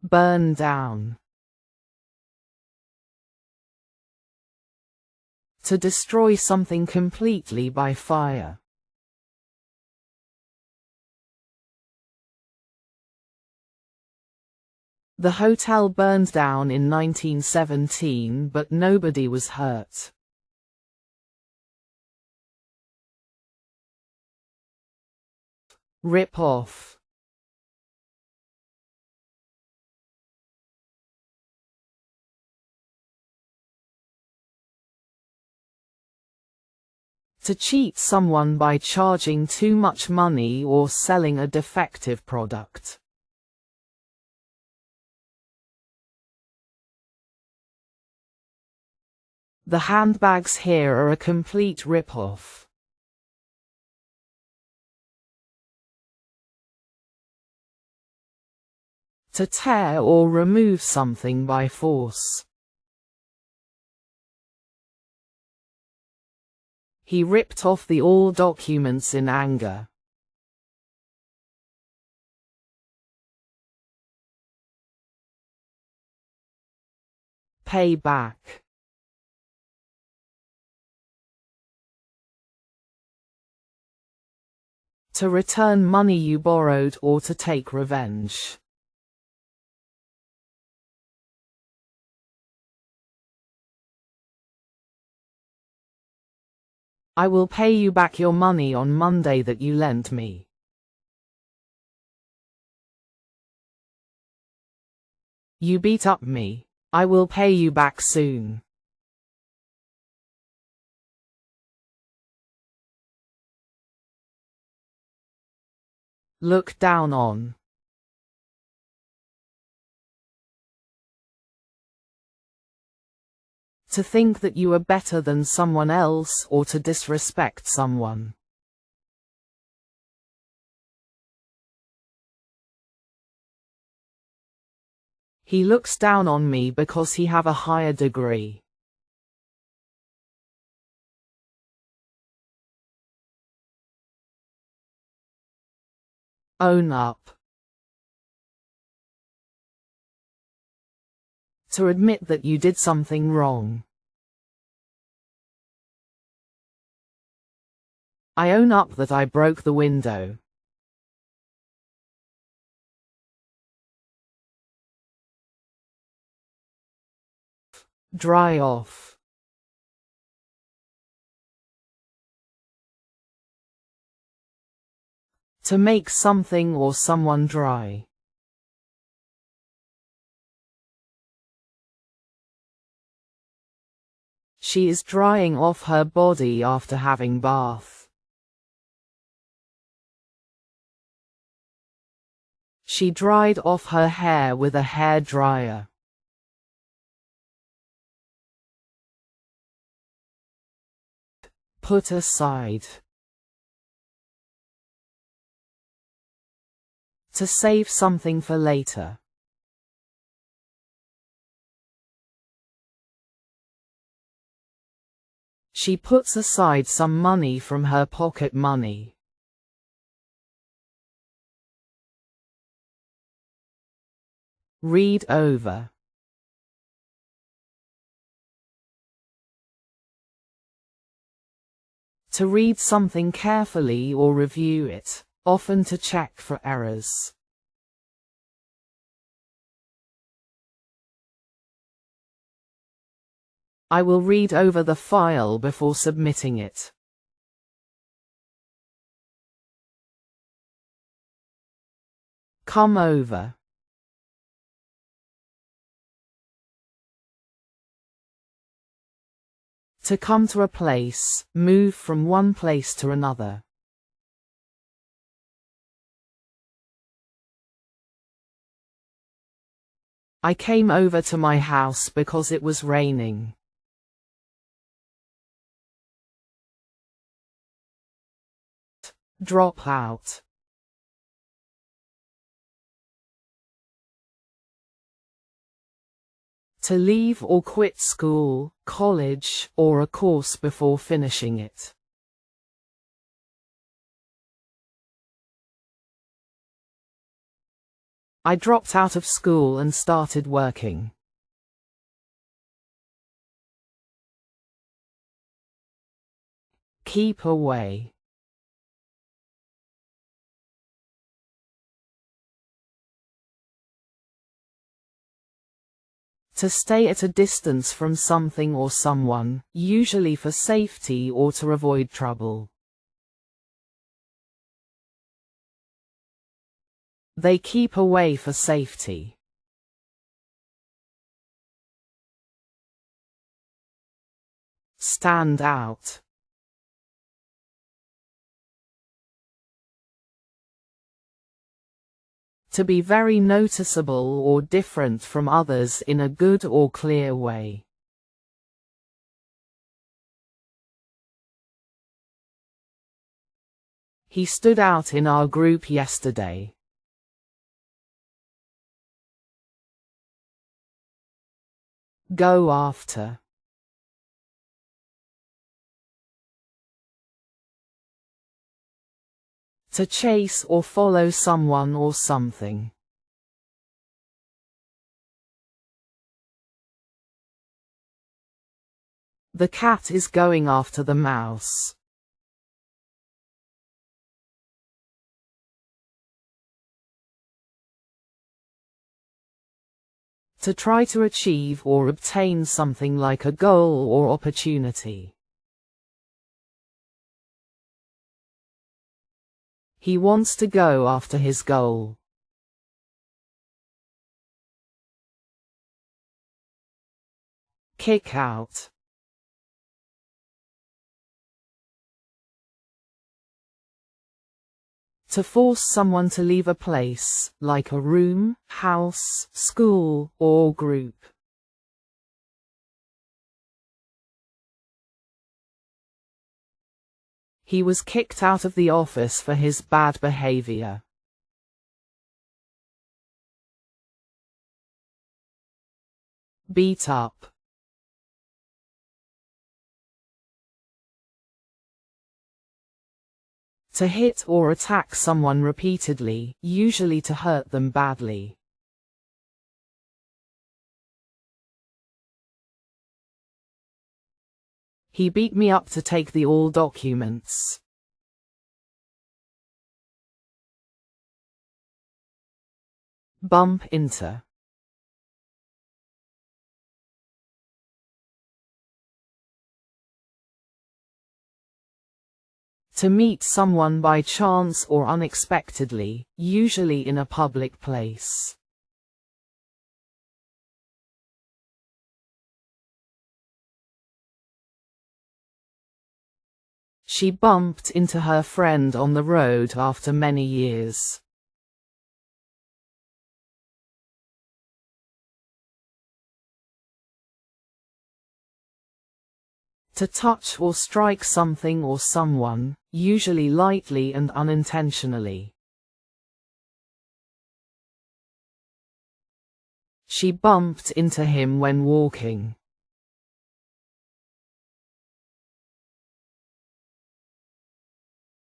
Burn down. To destroy something completely by fire. The hotel burned down in 1917, but nobody was hurt. Rip off. To cheat someone by charging too much money or selling a defective product. The handbags here are a complete rip-off. To tear or remove something by force. He ripped off all documents in anger. Pay back. To return money you borrowed or to take revenge. I will pay you back your money on Monday that you lent me. You beat up me. I will pay you back soon. Look down on. To think that you are better than someone else or to disrespect someone. He looks down on me because he have a higher degree. Own up. To admit that you did something wrong. I own up that I broke the window. Dry off. To make something or someone dry. She is drying off her body after having bath. She dried off her hair with a hair dryer. Put aside. To save something for later. She puts aside some money from her pocket money. Read over. To read something carefully or review it, often to check for errors. I will read over the file before submitting it. Come over. To come to a place, move from one place to another. I came over to my house because it was raining. Drop out. To leave or quit school, college, or a course before finishing it. I dropped out of school and started working. Keep away. To stay at a distance from something or someone, usually for safety or to avoid trouble. They keep away for safety. Stand out. To be very noticeable or different from others in a good or clear way. He stood out in our group yesterday. Go after. To chase or follow someone or something. The cat is going after the mouse. To try to achieve or obtain something like a goal or opportunity. He wants to go after his goal. Kick out. To force someone to leave a place, like a room, house, school, or group. He was kicked out of the office for his bad behavior. Beat up. To hit or attack someone repeatedly, usually to hurt them badly. He beat me up to take the all documents. Bump into. To meet someone by chance or unexpectedly, usually in a public place. She bumped into her friend on the road after many years. To touch or strike something or someone, usually lightly and unintentionally. She bumped into him when walking.